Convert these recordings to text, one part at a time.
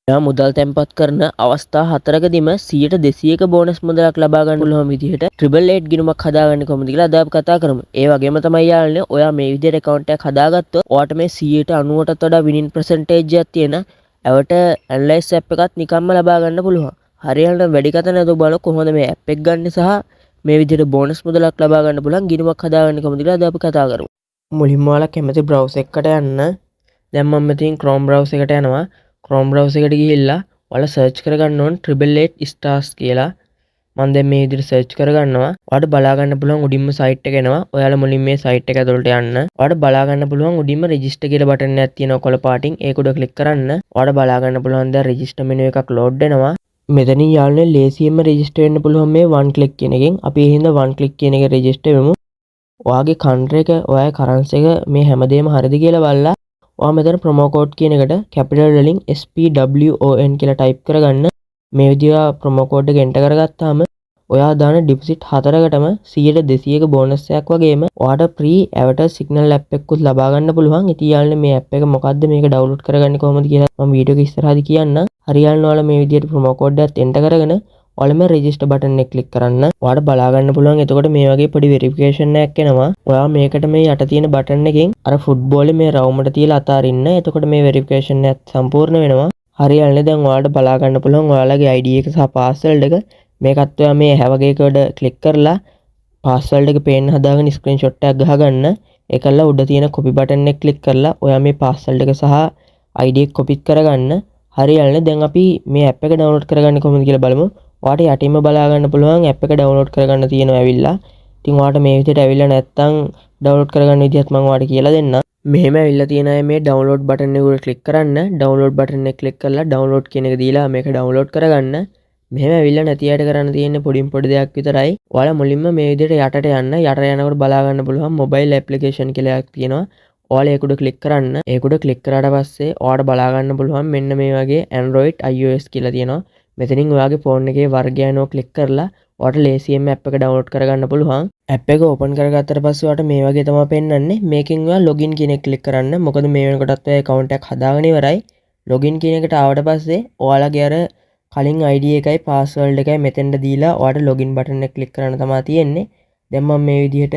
එයා මුදල් තැන්පත් කරන අවස්ථා 4කදීම 100%ක බෝනස් මුදලක් ලබා ගන්න පුළුවන් විදිහට 888 ගිණුමක් හදාගන්නේ කොහොමද කියලා අද අපි කතා කරමු. ඒ වගේම තමයි යාළුවනේ ඔයා මේ විදිහට account එකක් හදාගත්තොත් ඔයාට මේ 90%ටත් වඩා winning percentage එකක් තියෙන ඇවට analyze app එකත් නිකම්ම ලබා ගන්න පුළුවන්. හරියට වැඩි කතා නැතුව බලන්න කොහොමද මේ app එක ගන්න සහ මේ විදිහට බෝනස් මුදලක් ලබා ගන්න පුළුවන් ගිණුමක් හදාගන්නේ කොහොමද කියලා අද අපි කතා කරමු. මුලින්ම ඔයාලා කැමති browser එකකට යන්න. දැන් මම මෙතන Chrome browser එකට යනවා. Chrome browser එකට ගිහිල්ලා ඔයාලා search කරගන්න ඕන 888 stars කියලා. මම දැන් මේ විදිහට search කරගන්නවා. ඔයාලට බලා ගන්න පුළුවන් උඩින්ම site එක එනවා. ඔයාලා මුලින් මේ site එක ඇතුළට යන්න. ඔයාලට බලා ගන්න පුළුවන් උඩින්ම register කියලා බටන් එකක් තියෙනවා කොළ පාටින්. ඒක උඩ click කරන්න. ඔයාලට බලා ගන්න පුළුවන් දැන් register menu එකක් load වෙනවා. මෙතනින් යාළුවනේ ලේසියෙන්ම register වෙන්න පුළුවන් මේ one click කියන එකෙන්. අපි ඒ හින්දා one click කියන එක register වෙමු. ඔයාගේ country එක, ඔයාගේ currency එක මේ හැමදේම හරිද කියලා බලලා ඔයා මෙතන promo code කියන එකට capital වලින් SPWON කියලා type කරගන්න. මේ විදිහට promo code එක enter කරගත්තාම ඔයා දාන deposit 4කටම 100%ක bonus එකක් වගේම ඔයාට free avatar signal app එකකුත් ලබා ගන්න පුළුවන්. ඉතින් යාළුවනේ මේ app එක මොකද්ද, මේක download කරගන්නේ කොහොමද කියලා මම වීඩියෝ එක ඉස්සරහදී කියන්න. හරියල්න ඔයාලා මේ විදිහට promo code එකත් enter කරගෙන ඔයාලම register button එක click කරන්න. ඔයාලට බලා ගන්න පුළුවන් එතකොට මේ වගේ පොඩි verification එකක් එනවා. ඔයා මේකට මේ යට තියෙන button එකෙන් අර football මේ රවුමට තියලා අතාරින්න. එතකොට මේ verification එක සම්පූර්ණ වෙනවා. හරියල්නේ දැන් ඔයාලට බලා ගන්න පුළුවන් ඔයාලගේ ID එක සහ password එක. මේකත් ඔයා මේ හැවගේකවල click කරලා password එක පේන්න හදාගෙන screenshot එකක් ගහගන්න. ඒකල්ලා උඩ තියෙන copy button එක click කරලා ඔයා මේ password එක සහ ID එක copy කරගන්න. හරියල්නේ දැන් අපි මේ app එක download කරගන්නේ කොහොමද කියලා බලමු. ඔයාට යටින්ම බලා ගන්න පුළුවන් app එක download කරගන්න තියෙනවා ඇවිල්ලා. ඉතින් ඔයාට මේ විදිහට ඇවිල්ලා නැත්තම් download කරගන්න විදිහත් මම ඔයාලට කියලා දෙන්නම්. මෙහෙම ඇවිල්ලා තියෙන අය මේ download button එක උඩ click කරන්න. download button එක click කරලා download කියන එක දීලා මේක download කරගන්න. මෙහෙම ඇවිල්ලා නැති අයට කරන්න තියෙන්නේ පොඩින් පොඩි දෙයක් විතරයි. ඔයාලා මුලින්ම මේ විදිහට යටට යන්න. යටට යනකොට බලා ගන්න පුළුවන් mobile application කියලා එකක් තියෙනවා. ඔයාලා ඒක උඩ click කරන්න. ඒක උඩ click කරාට පස්සේ ඔයාලට බලා ගන්න පුළුවන් මෙන්න මේ වගේ Android iOS කියලා තියෙනවා. මෙතනින් ඔයාගේ ෆෝන් එකේ වර්ගය යනවා click කරලා ඔයාලට ලේසියෙන්ම app එක download කරගන්න පුළුවන්. app එක open කරගත්තට පස්සේ ඔයාලට මේ වගේ තමයි පෙන්නන්නේ. මේකෙන් ඔයා login කියන එක click කරන්න. මොකද මේ වෙනකොටත් ඔයා account එකක් හදාගෙන ඉවරයි. login කියන එකට ආවට පස්සේ ඔයාලගේ අර කලින් ID එකයි password එකයි මෙතෙන්ට දීලා ඔයාලට login button එක click කරන්න තමයි තියෙන්නේ. දැන් මම මේ විදිහට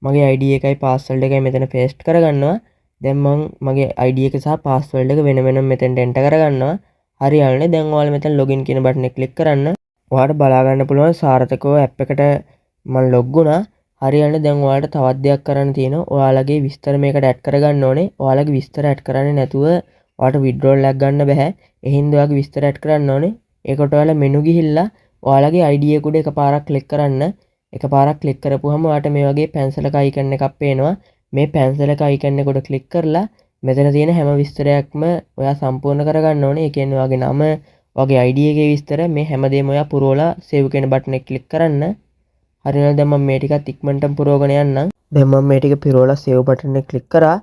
මගේ ID එකයි password එකයි මෙතන paste කරගන්නවා. දැන් මම මගේ ID එක සහ password එක වෙන වෙනම මෙතෙන්ට enter කරගන්නවා. හරියල්නේ දැන් ඔයාලා මෙතන login කියන button එක click කරන්න. ඔයාලට බලා ගන්න පුළුවන් සාර්ථකව app එකට මම log වුණා. හරියල්නේ දැන් ඔයාලට තවත් දෙයක් කරන්න තියෙනවා. ඔයාලගේ විස්තර මේකට add කරගන්න ඕනේ. ඔයාලගේ විස්තර add කරන්නේ නැතුව ඔයාලට withdrawal එකක් ගන්න බෑ. ඒ හින්දා ඔයාලගේ විස්තර add කරන්න ඕනේ. ඒකට ඔයාලා menu ගිහිල්ලා ඔයාලගේ ID එක උඩ එකපාරක් click කරන්න. එකපාරක් click කරපුවම ඔයාලට මේ වගේ pencil එක icon එකක් පේනවා. මේ pencil එක icon එක උඩ click කරලා මෙතන තියෙන හැම විස්තරයක්ම ඔයා සම්පූර්ණ කරගන්න ඕනේ. ඒ කියන්නේ ඔයාගේ නම, ඔයාගේ ID එකේ විස්තර මේ හැමදේම ඔයා පුරවලා save කියන button එක click කරන්න. හරියනවා දැන් මම මේ ටිකත් ඉක්මනටම පුරවගෙන යන්නම්. දැන් මම මේ ටික පුරවලා save button එක click කරා.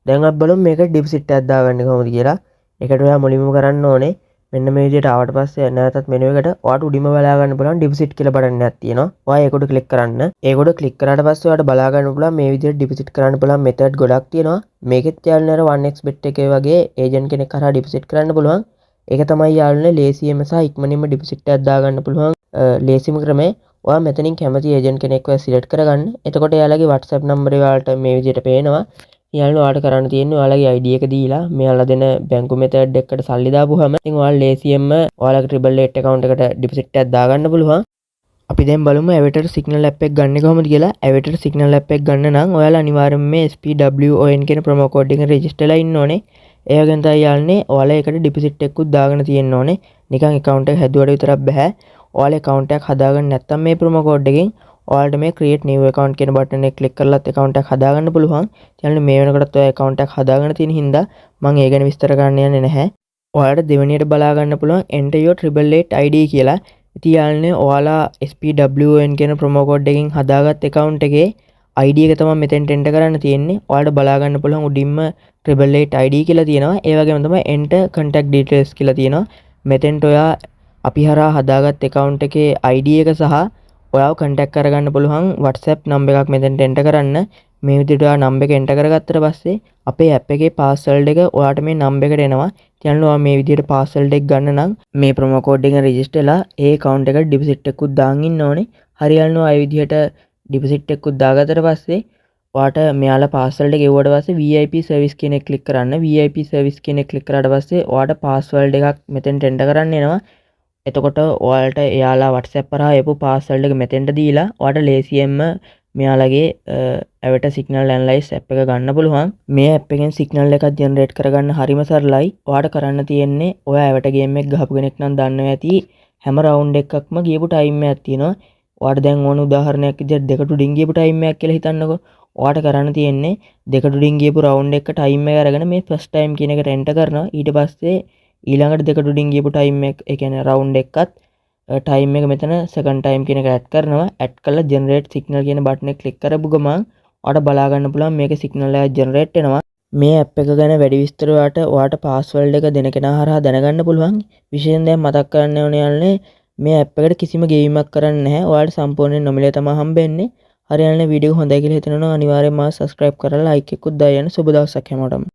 දැන් අපි බලමු මේක deposit එකක් දාගන්නේ කොහොමද කියලා. ඒකට ඔයා මුලින්ම කරන්න ඕනේ මෙන්න මේ විදිහට ආවට පස්සේ නැවතත් මෙනු එකට ඔයාට උඩින්ම බලා ගන්න පුළුවන් deposit කියලා බටන් එකක් තියෙනවා. ඔයා ඒක උඩ click කරන්න. ඒක උඩ click කරාට පස්සේ ඔයාට බලා ගන්න පුළුවන් මේ විදිහට deposit කරන්න පුළුවන් method ගොඩක් තියෙනවා. මේකෙත් යාළුවනේ අර 1xbet එකේ වගේ agent කෙනෙක් කරා deposit කරන්න පුළුවන්. ඒක තමයි යාළුවනේ ලේසියෙන්ම සහ ඉක්මනින්ම deposit එකක් දාගන්න පුළුවන් ලේසිම ක්‍රමය. ඔයා මෙතනින් කැමති agent කෙනෙක්ව select කරගන්න. එතකොට එයාලගේ WhatsApp number එක ඔයාලට මේ විදිහට පේනවා. යාළුවෝ ඔයාලට කරන්න තියෙන්නේ ඔයාලගේ ID එක දීලා මෙයාලා දෙන බැංකු මෙතඩ් එකකට සල්ලි දාපුවාම ඉතින් ඔයාලා ලේසියෙන්ම ඔයාලගේ 888 account එකට deposit එකක් දාගන්න පුළුවන්. අපි දැන් බලමු avatar signal app එක ගන්න කොහොමද කියලා. avatar signal app එක ගන්න නම් ඔයාලා අනිවාර්යයෙන්ම මේ SPWON කියන promo code එකෙන් register වෙලා ඉන්න ඕනේ. ඒ වගේම තමයි යාළුවනේ ඔයාලා ඒකට deposit එකකුත් දාගෙන තියෙන්න ඕනේ. නිකන් account එක හැදුවට විතරක් බෑ. ඔයාලා account එකක් හදාගන්න නැත්නම් මේ promo code එකෙන් ඔයාලට මේ create new account කියන button එක click කරලාත් account එකක් හදාගන්න පුළුවන්. යාළුවනේ මේ වෙනකොටත් ඔය account එකක් හදාගෙන තියෙන හින්දා මම ඒ ගැන විස්තර කරන්න යන්නේ නැහැ. ඔයාලට දෙවෙනියට බලා ගන්න පුළුවන් enter your 888 ID කියලා. ඉතින් යාළුවනේ ඔයාලා SPWON කියන promo code එකකින් හදාගත් account එකේ ID එක තමයි මෙතෙන්ට enter කරන්න තියෙන්නේ. ඔයාලට බලා ගන්න පුළුවන් උඩින්ම 888 ID කියලා තියෙනවා. ඒ වගේම තමයි enter contact details කියලා තියෙනවා. මෙතෙන්ට ඔයා අපි හරහා හදාගත් account එකේ ID එක සහ ඔයාව contact කරගන්න පුළුවන් WhatsApp number එකක් මෙතෙන්ට enter කරන්න. මේ විදිහට ඔයා නම්බර් එක එන්ටර් කරගත්තට පස්සේ අපේ ඇප් එකේ පාස්වර්ඩ් එක ඔයාට මේ නම්බර් එකට එනවා. ඉතින් ඔයා මේ විදිහට පාස්වර්ඩ් එක ගන්න නම් මේ ප්‍රොමෝ කෝඩ් එකෙන් රෙජිස්ටර් වෙලා ඒ account එකට ඩිපොසිට් එකකුත් දාන් ඉන්න ඕනේ. හරියල්නවා ඒ විදිහට ඩිපොසිට් එකකුත් දාගත්තට පස්සේ ඔයාට මෙයාලා පාස්වර්ඩ් එක එවුවට පස්සේ VIP සර්විස් කියන එක ක්ලික් කරන්න. VIP සර්විස් කියන එක ක්ලික් කරාට පස්සේ ඔයාට පාස්වර්ඩ් එකක් මෙතෙන්ට එන්ටර් කරන්න එනවා. එතකොට ඔයාලට එයාලා WhatsApp කරා එපු පාස්වර්ඩ් එක මෙතෙන්ට දීලා ඔයාලට ලේසියෙන්ම මෙයාලගේ ඇවට සිගනල් ඇනලයිස් ඇප් එක ගන්න පුළුවන්. මේ ඇප් එකෙන් සිගනල් එකක් ජෙනරේට් කරගන්න හරිම සරලයි. ඔයාට කරන්න තියෙන්නේ ඔයා ඇවට ගේම් එක ගහපු කෙනෙක් නම් දන්නවා ඇති හැම රවුන්ඩ් එකක්ම ගියපු ටයිම් එකක් තියෙනවා. ඔයාට දැන් ඕන උදාහරණයක් විදිහට දෙකට උඩින් ගියපු ටයිම් එකක් කියලා හිතන්නකෝ. ඔයාට කරන්න තියෙන්නේ දෙකට උඩින් ගියපු රවුන්ඩ් එක ටයිම් එක අරගෙන මේ ෆස්ට් ටයිම් කියන එකට එන්ටර් කරනවා. ඊට පස්සේ ඊළඟට දෙකට උඩින් ගියපු ටයිම් එක ඒ කියන්නේ රවුන්ඩ් එකත් ටයිම් එක මෙතන සෙකන්ඩ් ටයිම් කියන එක ඇඩ් කරනවා. ඇඩ් කරලා ජෙනරේට් සිගනල් කියන බටන් එක ක්ලික් කරපු ගමන් ඔයාට බලා ගන්න පුළුවන් මේකේ සිගනල් එකක් ජෙනරේට් වෙනවා. මේ ඇප් එක ගැන වැඩි විස්තර ඔයාට පාස්වර්ඩ් එක දෙන කෙනා හරහා දැනගන්න පුළුවන්. විශේෂයෙන් දැන් මතක් කරන්න ඕනේ යාළුවනේ මේ ඇප් එකට කිසිම ගේමක් කරන්නේ නැහැ. ඔයාලට සම්පූර්ණයෙන් නොමිලේ තමයි හම්බෙන්නේ. හරියන්නේ වීඩියෝ හොඳයි කියලා හිතනවා නම් අනිවාර්යෙන්ම සබස්ක්‍රයිබ් කරලා ලයික් එකකුත් දාන්න. සුබ දවසක් හැමෝටම.